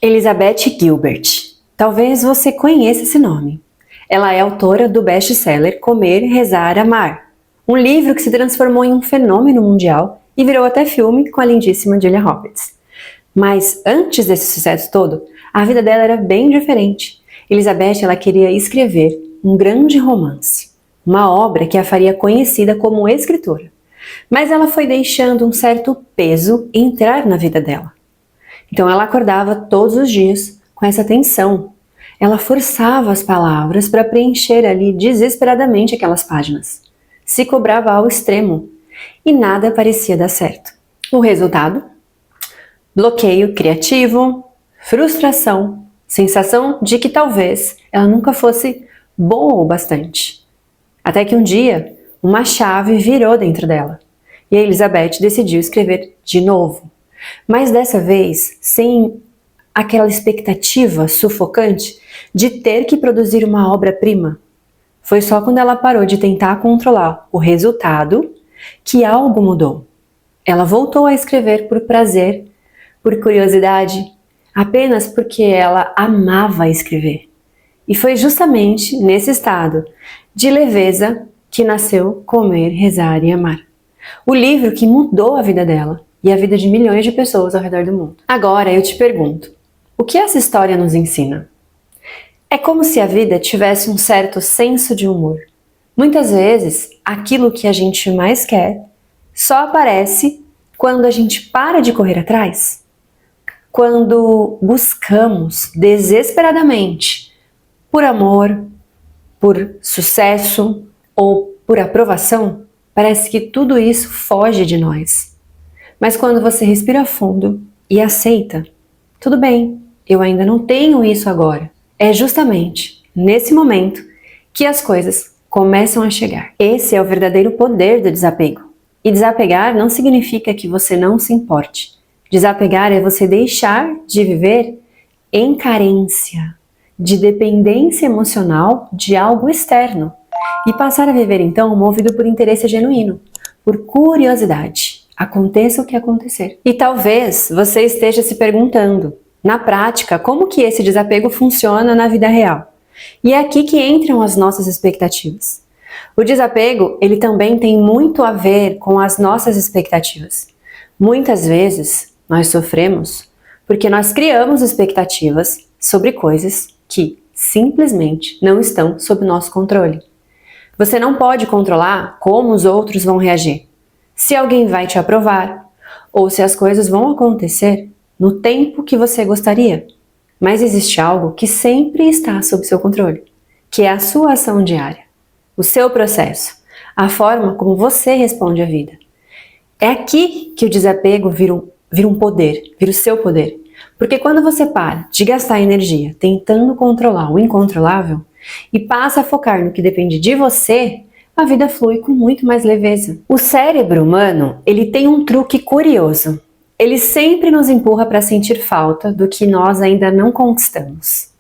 Elizabeth Gilbert. Talvez você conheça esse nome. Ela é autora do best-seller Comer, Rezar, Amar, um livro que se transformou em um fenômeno mundial e virou até filme com a lindíssima Julia Roberts. Mas antes desse sucesso todo, a vida dela era bem diferente. Elizabeth ela queria escrever um grande romance, uma obra que a faria conhecida como escritora. Mas ela foi deixando um certo peso entrar na vida dela. Então ela acordava todos os dias com essa tensão. Ela forçava as palavras para preencher ali desesperadamente aquelas páginas. Se cobrava ao extremo e nada parecia dar certo. O resultado? Bloqueio criativo, frustração, sensação de que talvez ela nunca fosse boa o bastante. Até que um dia, uma chave virou dentro dela e a Elizabeth decidiu escrever de novo. Mas dessa vez, sem aquela expectativa sufocante de ter que produzir uma obra-prima. Foi só quando ela parou de tentar controlar o resultado que algo mudou. Ela voltou a escrever por prazer, por curiosidade, apenas porque ela amava escrever. E foi justamente nesse estado de leveza que nasceu Comer, Rezar e Amar. O livro que mudou a vida dela e a vida de milhões de pessoas ao redor do mundo. Agora eu te pergunto, o que essa história nos ensina? É como se a vida tivesse um certo senso de humor. Muitas vezes, aquilo que a gente mais quer só aparece quando a gente para de correr atrás. Quando buscamos desesperadamente por amor, por sucesso ou por aprovação, parece que tudo isso foge de nós. Mas quando você respira fundo e aceita, tudo bem, eu ainda não tenho isso agora. É justamente nesse momento que as coisas começam a chegar. Esse é o verdadeiro poder do desapego. E desapegar não significa que você não se importe. Desapegar é você deixar de viver em carência, de dependência emocional de algo externo e passar a viver então movido por interesse genuíno, por curiosidade. Aconteça o que acontecer. E talvez você esteja se perguntando, na prática, como que esse desapego funciona na vida real? E é aqui que entram as nossas expectativas. O desapego, ele também tem muito a ver com as nossas expectativas. Muitas vezes, nós sofremos porque nós criamos expectativas sobre coisas que simplesmente não estão sob nosso controle. Você não pode controlar como os outros vão reagir. Se alguém vai te aprovar, ou se as coisas vão acontecer no tempo que você gostaria. Mas existe algo que sempre está sob seu controle, que é a sua ação diária, o seu processo, a forma como você responde à vida. É aqui que o desapego vira um poder, vira o seu poder. Porque quando você para de gastar energia tentando controlar o incontrolável e passa a focar no que depende de você, a vida flui com muito mais leveza. O cérebro humano, ele tem um truque curioso. Ele sempre nos empurra para sentir falta do que nós ainda não conquistamos.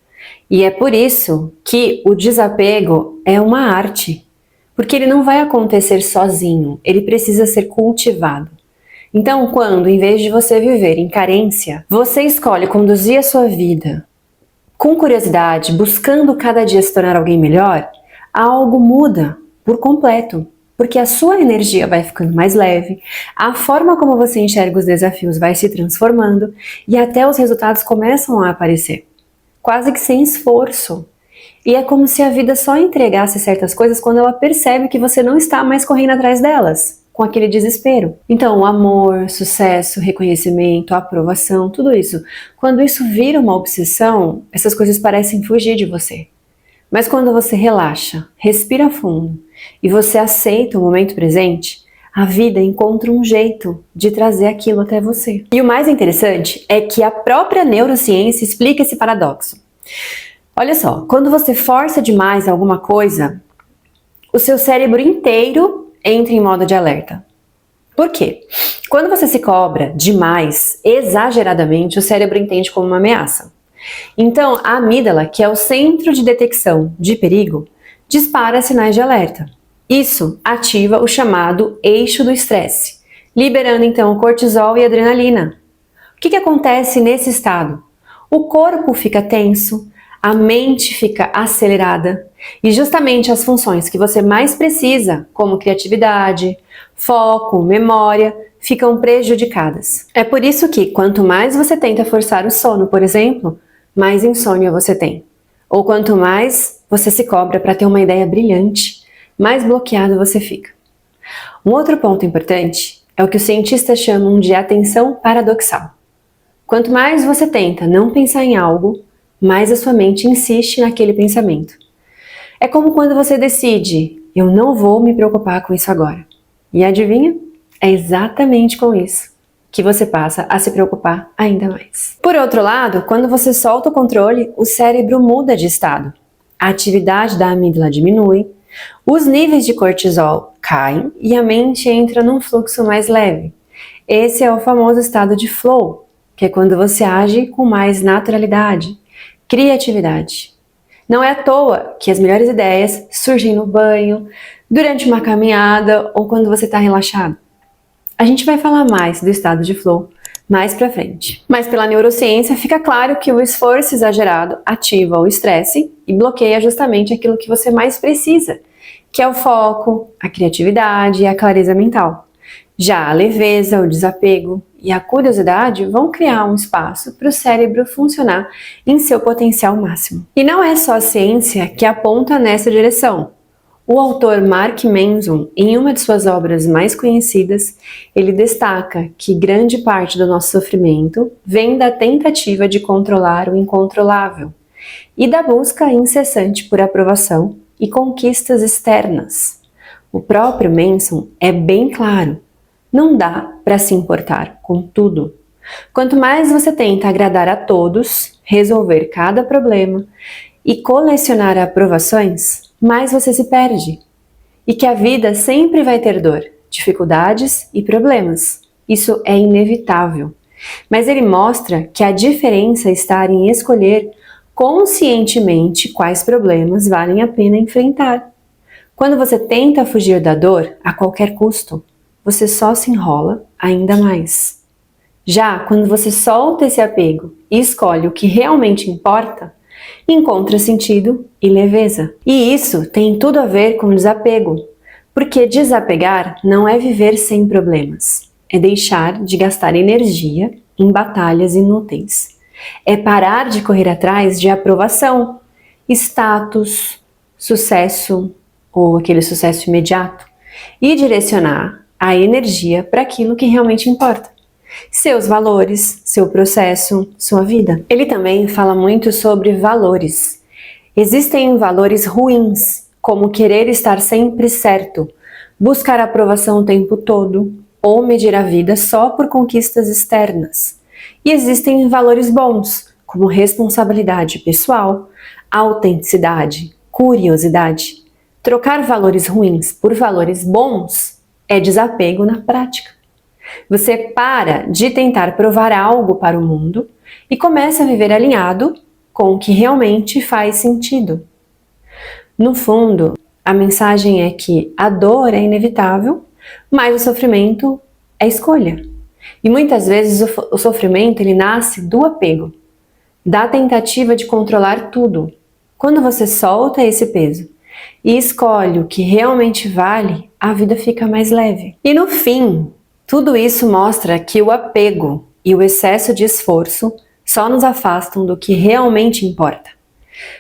E é por isso que o desapego é uma arte. Porque ele não vai acontecer sozinho, ele precisa ser cultivado. Então, quando, em vez de você viver em carência, você escolhe conduzir a sua vida com curiosidade, buscando cada dia se tornar alguém melhor, algo muda por completo, porque a sua energia vai ficando mais leve, a forma como você enxerga os desafios vai se transformando e até os resultados começam a aparecer, quase que sem esforço. E é como se a vida só entregasse certas coisas quando ela percebe que você não está mais correndo atrás delas, com aquele desespero. Então, o amor, sucesso, reconhecimento, aprovação, tudo isso, quando isso vira uma obsessão, essas coisas parecem fugir de você. Mas quando você relaxa, respira fundo e você aceita o momento presente, a vida encontra um jeito de trazer aquilo até você. E o mais interessante é que a própria neurociência explica esse paradoxo. Olha só, quando você força demais alguma coisa, o seu cérebro inteiro entra em modo de alerta. Por quê? Quando você se cobra demais, exageradamente, o cérebro entende como uma ameaça. Então, a amígdala, que é o centro de detecção de perigo, dispara sinais de alerta. Isso ativa o chamado eixo do estresse, liberando então o cortisol e a adrenalina. O que acontece nesse estado? O corpo fica tenso, a mente fica acelerada e justamente as funções que você mais precisa, como criatividade, foco, memória, ficam prejudicadas. É por isso que quanto mais você tenta forçar o sono, por exemplo, mais insônia você tem. Ou quanto mais você se cobra para ter uma ideia brilhante, mais bloqueado você fica. Um outro ponto importante é o que os cientistas chamam de atenção paradoxal. Quanto mais você tenta não pensar em algo, mais a sua mente insiste naquele pensamento. É como quando você decide, eu não vou me preocupar com isso agora. E adivinha? É exatamente com isso que você passa a se preocupar ainda mais. Por outro lado, quando você solta o controle, o cérebro muda de estado. A atividade da amígdala diminui, os níveis de cortisol caem e a mente entra num fluxo mais leve. Esse é o famoso estado de flow, que é quando você age com mais naturalidade, criatividade. Não é à toa que as melhores ideias surgem no banho, durante uma caminhada ou quando você está relaxado. A gente vai falar mais do estado de flow mais pra frente. Mas pela neurociência fica claro que o esforço exagerado ativa o estresse e bloqueia justamente aquilo que você mais precisa, que é o foco, a criatividade e a clareza mental. Já a leveza, o desapego e a curiosidade vão criar um espaço para o cérebro funcionar em seu potencial máximo. E não é só a ciência que aponta nessa direção. O autor Mark Manson, em uma de suas obras mais conhecidas, ele destaca que grande parte do nosso sofrimento vem da tentativa de controlar o incontrolável e da busca incessante por aprovação e conquistas externas. O próprio Manson é bem claro. Não dá para se importar com tudo. Quanto mais você tenta agradar a todos, resolver cada problema e colecionar aprovações, mais você se perde. E que a vida sempre vai ter dor, dificuldades e problemas. Isso é inevitável. Mas ele mostra que a diferença está em escolher conscientemente quais problemas valem a pena enfrentar. Quando você tenta fugir da dor a qualquer custo, você só se enrola ainda mais. Já quando você solta esse apego e escolhe o que realmente importa, encontra sentido e leveza. E isso tem tudo a ver com desapego, porque desapegar não é viver sem problemas, é deixar de gastar energia em batalhas inúteis. É parar de correr atrás de aprovação, status, sucesso ou aquele sucesso imediato e direcionar a energia para aquilo que realmente importa. Seus valores, seu processo, sua vida. Ele também fala muito sobre valores. Existem valores ruins, como querer estar sempre certo, buscar aprovação o tempo todo ou medir a vida só por conquistas externas. E existem valores bons, como responsabilidade pessoal, autenticidade, curiosidade. Trocar valores ruins por valores bons é desapego na prática. Você para de tentar provar algo para o mundo e começa a viver alinhado com o que realmente faz sentido. No fundo, a mensagem é que a dor é inevitável, mas o sofrimento é escolha. E muitas vezes o sofrimento ele nasce do apego, da tentativa de controlar tudo. Quando você solta esse peso e escolhe o que realmente vale, a vida fica mais leve. E no fim, tudo isso mostra que o apego e o excesso de esforço só nos afastam do que realmente importa.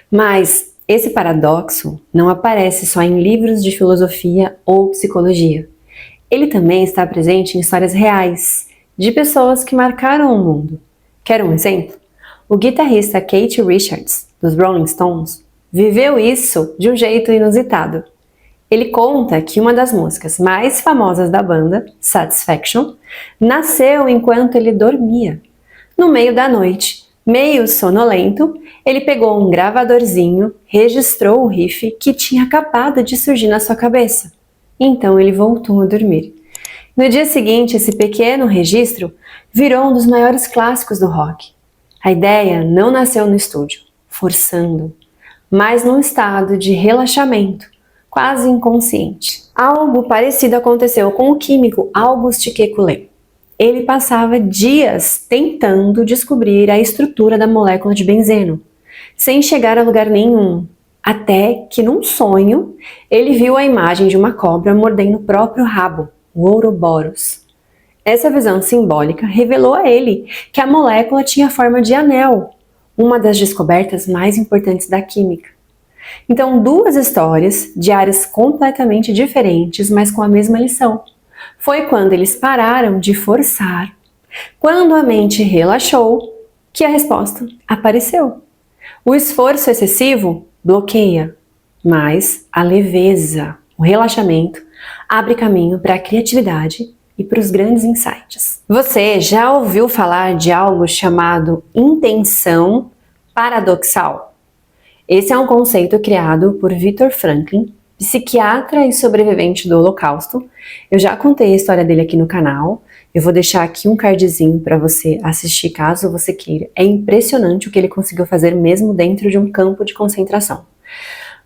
Mas esse paradoxo não aparece só em livros de filosofia ou psicologia. Ele também está presente em histórias reais, de pessoas que marcaram o mundo. Quer um exemplo? O guitarrista Keith Richards, dos Rolling Stones, viveu isso de um jeito inusitado. Ele conta que uma das músicas mais famosas da banda, Satisfaction, nasceu enquanto ele dormia. No meio da noite, meio sonolento, ele pegou um gravadorzinho, registrou o riff que tinha acabado de surgir na sua cabeça. Então ele voltou a dormir. No dia seguinte, esse pequeno registro virou um dos maiores clássicos do rock. A ideia não nasceu no estúdio, forçando, mas num estado de relaxamento, quase inconsciente. Algo parecido aconteceu com o químico Auguste Kekulé. ele passava dias tentando descobrir a estrutura da molécula de benzeno, sem chegar a lugar nenhum, até que num sonho ele viu a imagem de uma cobra mordendo o próprio rabo, o Ouroboros. Essa visão simbólica revelou a ele que a molécula tinha forma de anel, uma das descobertas mais importantes da química. Então, duas histórias de áreas completamente diferentes, mas com a mesma lição. Foi quando eles pararam de forçar, quando a mente relaxou, que a resposta apareceu. O esforço excessivo bloqueia, mas a leveza, o relaxamento, abre caminho para a criatividade e para os grandes insights. Você já ouviu falar de algo chamado intenção paradoxal? Esse é um conceito criado por Viktor Frankl, psiquiatra e sobrevivente do Holocausto. Eu já contei a história dele aqui no canal. Eu vou deixar aqui um cardzinho para você assistir caso você queira. É impressionante o que ele conseguiu fazer mesmo dentro de um campo de concentração.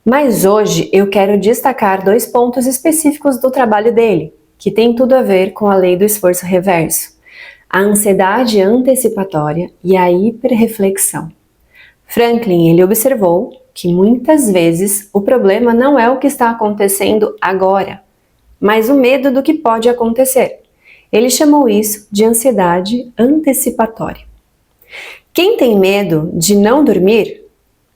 Mas hoje eu quero destacar 2 pontos específicos do trabalho dele, que tem tudo a ver com a lei do esforço reverso, a ansiedade antecipatória e a hiperreflexão. Franklin, ele observou que muitas vezes o problema não é o que está acontecendo agora, mas o medo do que pode acontecer. Ele chamou isso de ansiedade antecipatória. Quem tem medo de não dormir,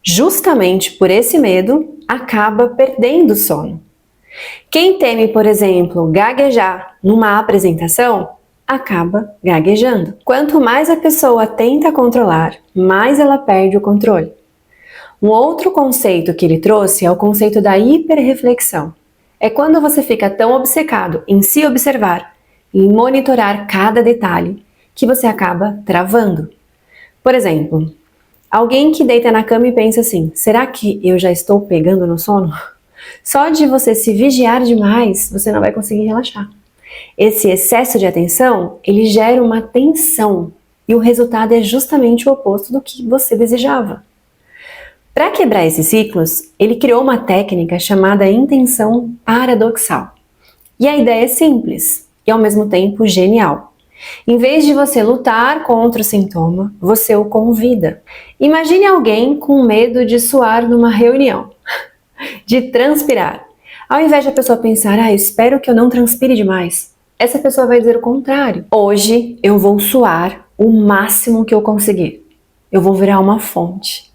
justamente por esse medo, acaba perdendo o sono. Quem teme, por exemplo, gaguejar numa apresentação, acaba gaguejando. Quanto mais a pessoa tenta controlar, mais ela perde o controle. Um outro conceito que ele trouxe é o conceito da hiperreflexão. É quando você fica tão obcecado em se observar e em monitorar cada detalhe que você acaba travando. Por exemplo, alguém que deita na cama e pensa assim: será que eu já estou pegando no sono? Só de você se vigiar demais, você não vai conseguir relaxar. Esse excesso de atenção, ele gera uma tensão e o resultado é justamente o oposto do que você desejava. Para quebrar esses ciclos, ele criou uma técnica chamada intenção paradoxal. E a ideia é simples e ao mesmo tempo genial. Em vez de você lutar contra o sintoma, você o convida. Imagine alguém com medo de suar numa reunião, de transpirar. Ao invés de a pessoa pensar: eu espero que eu não transpire demais, essa pessoa vai dizer o contrário. Hoje eu vou suar o máximo que eu conseguir. Eu vou virar uma fonte.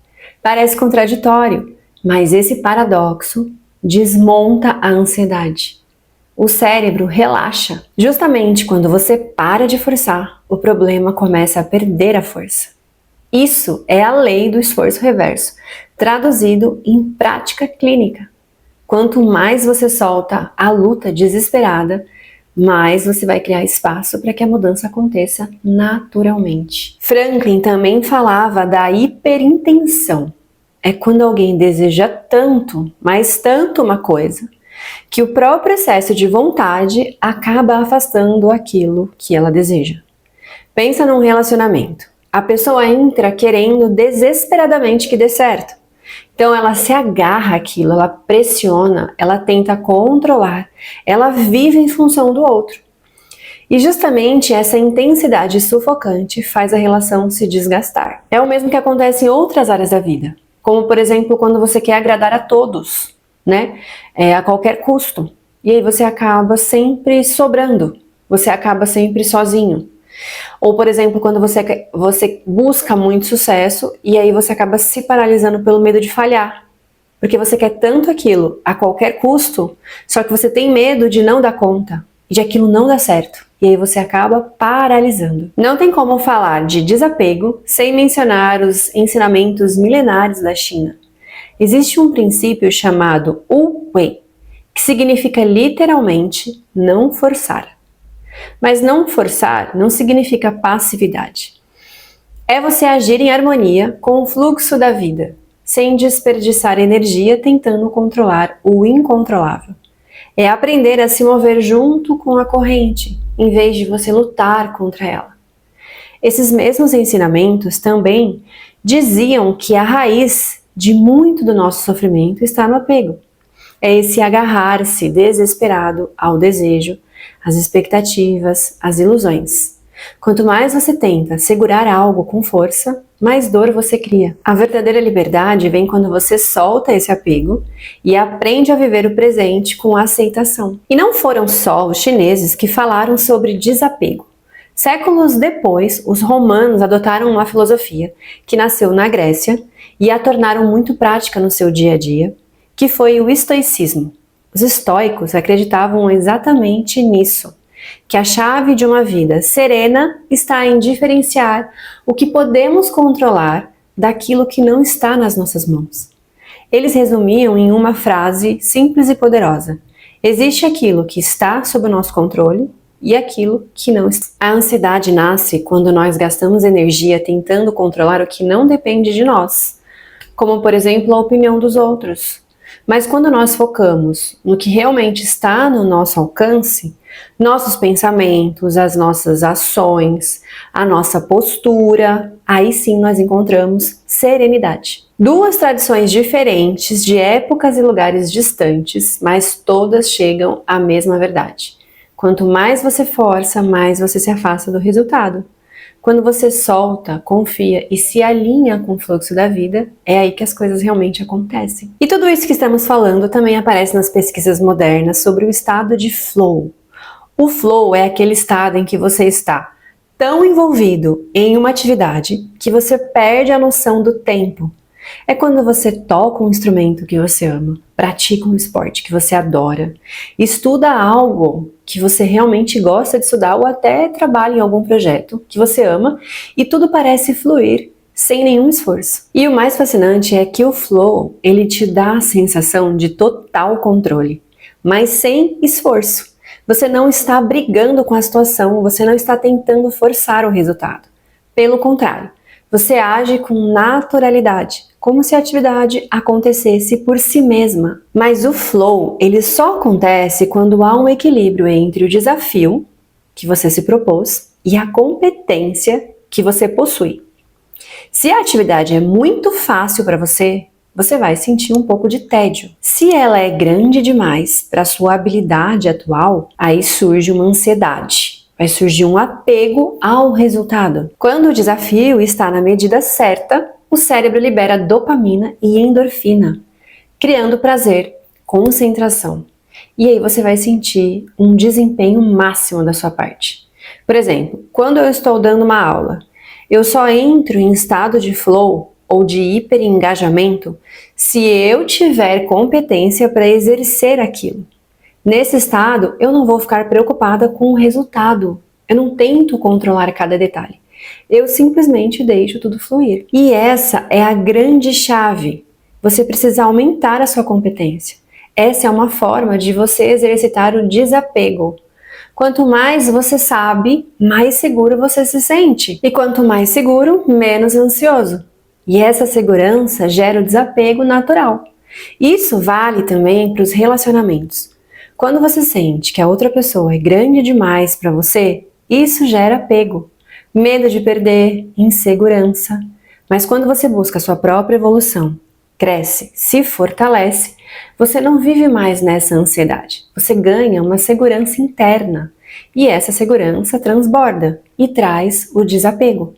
Parece contraditório, mas esse paradoxo desmonta a ansiedade. O cérebro relaxa. Justamente quando você para de forçar, o problema começa a perder a força. Isso é a lei do esforço reverso, traduzido em prática clínica. Quanto mais você solta a luta desesperada, mais você vai criar espaço para que a mudança aconteça naturalmente. Franklin também falava da hiperintenção. É quando alguém deseja tanto, mas tanto uma coisa, que o próprio excesso de vontade acaba afastando aquilo que ela deseja. Pensa num relacionamento. A pessoa entra querendo desesperadamente que dê certo. Então ela se agarra àquilo, ela pressiona, ela tenta controlar, ela vive em função do outro. E justamente essa intensidade sufocante faz a relação se desgastar. É o mesmo que acontece em outras áreas da vida, como por exemplo quando você quer agradar a todos, né? A qualquer custo. E aí você acaba sempre sobrando, você acaba sempre sozinho. Ou, por exemplo, quando você busca muito sucesso e aí você acaba se paralisando pelo medo de falhar. Porque você quer tanto aquilo a qualquer custo, só que você tem medo de não dar conta, de aquilo não dar certo. E aí você acaba paralisando. Não tem como falar de desapego sem mencionar os ensinamentos milenares da China. Existe um princípio chamado Wu Wei, que significa literalmente não forçar. Mas não forçar não significa passividade. É você agir em harmonia com o fluxo da vida, sem desperdiçar energia tentando controlar o incontrolável. É aprender a se mover junto com a corrente, em vez de você lutar contra ela. Esses mesmos ensinamentos também diziam que a raiz de muito do nosso sofrimento está no apego. É esse agarrar-se desesperado ao desejo, às expectativas, às ilusões. Quanto mais você tenta segurar algo com força, mais dor você cria. A verdadeira liberdade vem quando você solta esse apego e aprende a viver o presente com aceitação. E não foram só os chineses que falaram sobre desapego. Séculos depois, os romanos adotaram uma filosofia que nasceu na Grécia e a tornaram muito prática no seu dia a dia, que foi o estoicismo. Os estoicos acreditavam exatamente nisso, que a chave de uma vida serena está em diferenciar o que podemos controlar daquilo que não está nas nossas mãos. Eles resumiam em uma frase simples e poderosa: existe aquilo que está sob o nosso controle e aquilo que não está. A ansiedade nasce quando nós gastamos energia tentando controlar o que não depende de nós, como por exemplo a opinião dos outros. Mas quando nós focamos no que realmente está no nosso alcance, nossos pensamentos, as nossas ações, a nossa postura, aí sim nós encontramos serenidade. Duas tradições diferentes de épocas e lugares distantes, mas todas chegam à mesma verdade. Quanto mais você força, mais você se afasta do resultado. Quando você solta, confia e se alinha com o fluxo da vida, é aí que as coisas realmente acontecem. E tudo isso que estamos falando também aparece nas pesquisas modernas sobre o estado de flow. O flow é aquele estado em que você está tão envolvido em uma atividade que você perde a noção do tempo. É quando você toca um instrumento que você ama, pratica um esporte que você adora, estuda algo que você realmente gosta de estudar ou até trabalha em algum projeto que você ama e tudo parece fluir sem nenhum esforço. E o mais fascinante é que o flow, ele te dá a sensação de total controle, mas sem esforço. Você não está brigando com a situação, você não está tentando forçar o resultado. Pelo contrário, você age com naturalidade, como se a atividade acontecesse por si mesma. Mas o flow, ele só acontece quando há um equilíbrio entre o desafio que você se propôs e a competência que você possui. Se a atividade é muito fácil para você, você vai sentir um pouco de tédio. Se ela é grande demais para a sua habilidade atual, aí surge uma ansiedade. Vai surgir um apego ao resultado. Quando o desafio está na medida certa, o cérebro libera dopamina e endorfina, criando prazer, concentração. E aí você vai sentir um desempenho máximo da sua parte. Por exemplo, quando eu estou dando uma aula, eu só entro em estado de flow ou de hiperengajamento se eu tiver competência para exercer aquilo. Nesse estado, eu não vou ficar preocupada com o resultado. Eu não tento controlar cada detalhe. Eu simplesmente deixo tudo fluir. E essa é a grande chave. Você precisa aumentar a sua competência. Essa é uma forma de você exercitar o desapego. Quanto mais você sabe, mais seguro você se sente. E quanto mais seguro, menos ansioso. E essa segurança gera o desapego natural. Isso vale também para os relacionamentos. Quando você sente que a outra pessoa é grande demais para você, isso gera apego, medo de perder, insegurança. Mas quando você busca a sua própria evolução, cresce, se fortalece, você não vive mais nessa ansiedade. Você ganha uma segurança interna e essa segurança transborda e traz o desapego.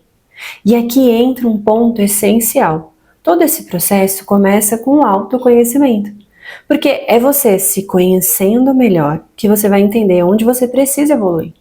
E aqui entra um ponto essencial. Todo esse processo começa com o autoconhecimento. Porque é você se conhecendo melhor que você vai entender onde você precisa evoluir,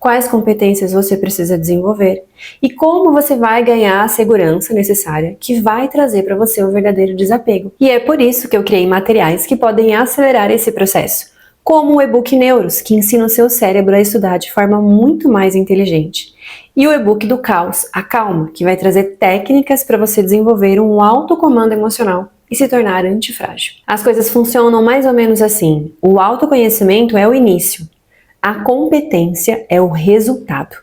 quais competências você precisa desenvolver e como você vai ganhar a segurança necessária que vai trazer para você o verdadeiro desapego. E é por isso que eu criei materiais que podem acelerar esse processo, como o e-book Neuros, que ensina o seu cérebro a estudar de forma muito mais inteligente, e o e-book do Caos, a Calma, que vai trazer técnicas para você desenvolver um autocomando emocional e se tornar antifrágil. As coisas funcionam mais ou menos assim. O autoconhecimento é o início, a competência é o resultado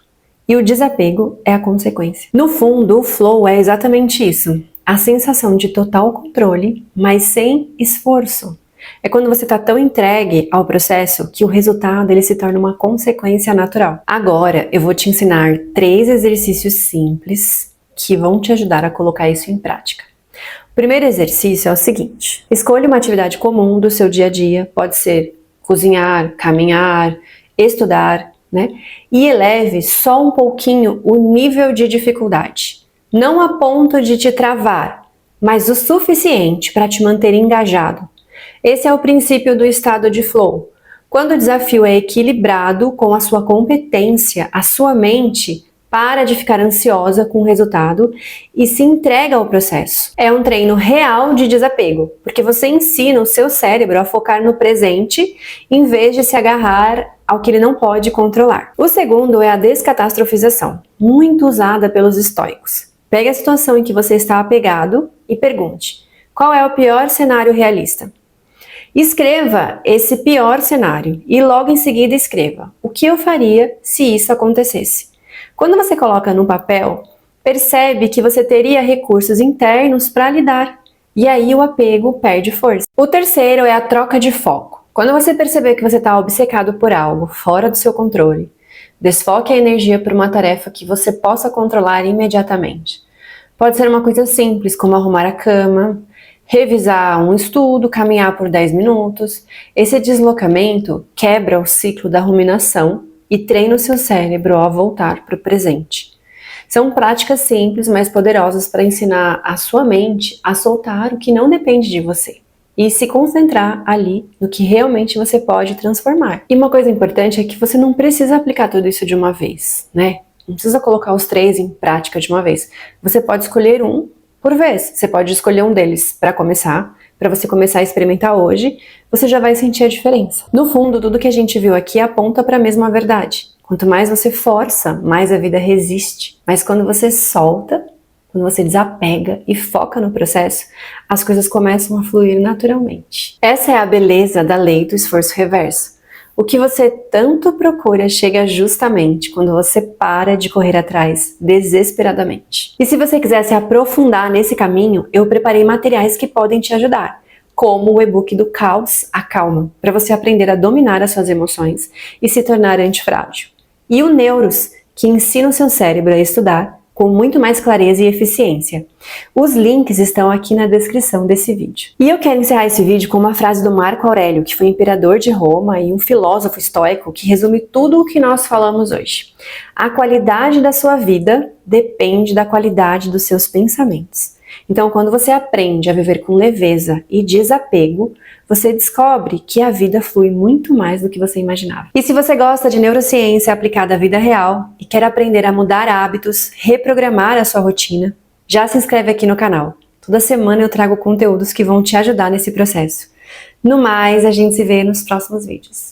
e o desapego é a consequência. No fundo, o flow é exatamente isso, a sensação de total controle, mas sem esforço. É quando você está tão entregue ao processo que o resultado ele se torna uma consequência natural. Agora eu vou te ensinar 3 exercícios simples que vão te ajudar a colocar isso em prática. O primeiro exercício é o seguinte: escolha uma atividade comum do seu dia a dia, pode ser cozinhar, caminhar, estudar, né? E eleve só um pouquinho o nível de dificuldade. Não a ponto de te travar, mas o suficiente para te manter engajado. Esse é o princípio do estado de flow. Quando o desafio é equilibrado com a sua competência, a sua mente para de ficar ansiosa com o resultado e se entrega ao processo. É um treino real de desapego, porque você ensina o seu cérebro a focar no presente em vez de se agarrar ao que ele não pode controlar. O segundo é a descatastrofização, muito usada pelos estoicos. Pegue a situação em que você está apegado e pergunte: qual é o pior cenário realista? Escreva esse pior cenário e logo em seguida escreva: o que eu faria se isso acontecesse? Quando você coloca no papel, percebe que você teria recursos internos para lidar, e aí o apego perde força. O terceiro é a troca de foco. Quando você perceber que você está obcecado por algo fora do seu controle, desfoque a energia por uma tarefa que você possa controlar imediatamente. Pode ser uma coisa simples, como arrumar a cama, revisar um estudo, caminhar por 10 minutos. Esse deslocamento quebra o ciclo da ruminação e treina o seu cérebro a voltar para o presente. São práticas simples, mas poderosas para ensinar a sua mente a soltar o que não depende de você e se concentrar ali no que realmente você pode transformar. E uma coisa importante é que você não precisa aplicar tudo isso de uma vez, né? Não precisa colocar os 3 em prática de uma vez. Você pode escolher um por vez. Você pode escolher um deles para começar, para você começar a experimentar hoje, você já vai sentir a diferença. No fundo, tudo que a gente viu aqui aponta para a mesma verdade. Quanto mais você força, mais a vida resiste. Mas quando você solta, quando você desapega e foca no processo, as coisas começam a fluir naturalmente. Essa é a beleza da lei do esforço reverso. O que você tanto procura chega justamente quando você para de correr atrás desesperadamente. E se você quiser se aprofundar nesse caminho, eu preparei materiais que podem te ajudar, como o e-book do Caos à Calma, para você aprender a dominar as suas emoções e se tornar antifrágil. E o Neuros, que ensina o seu cérebro a estudar com muito mais clareza e eficiência. Os links estão aqui na descrição desse vídeo. E eu quero encerrar esse vídeo com uma frase do Marco Aurélio, que foi imperador de Roma e um filósofo estoico que resume tudo o que nós falamos hoje. A qualidade da sua vida depende da qualidade dos seus pensamentos. Então, quando você aprende a viver com leveza e desapego, você descobre que a vida flui muito mais do que você imaginava. E se você gosta de neurociência aplicada à vida real e quer aprender a mudar hábitos, reprogramar a sua rotina, já se inscreve aqui no canal. Toda semana eu trago conteúdos que vão te ajudar nesse processo. No mais, a gente se vê nos próximos vídeos.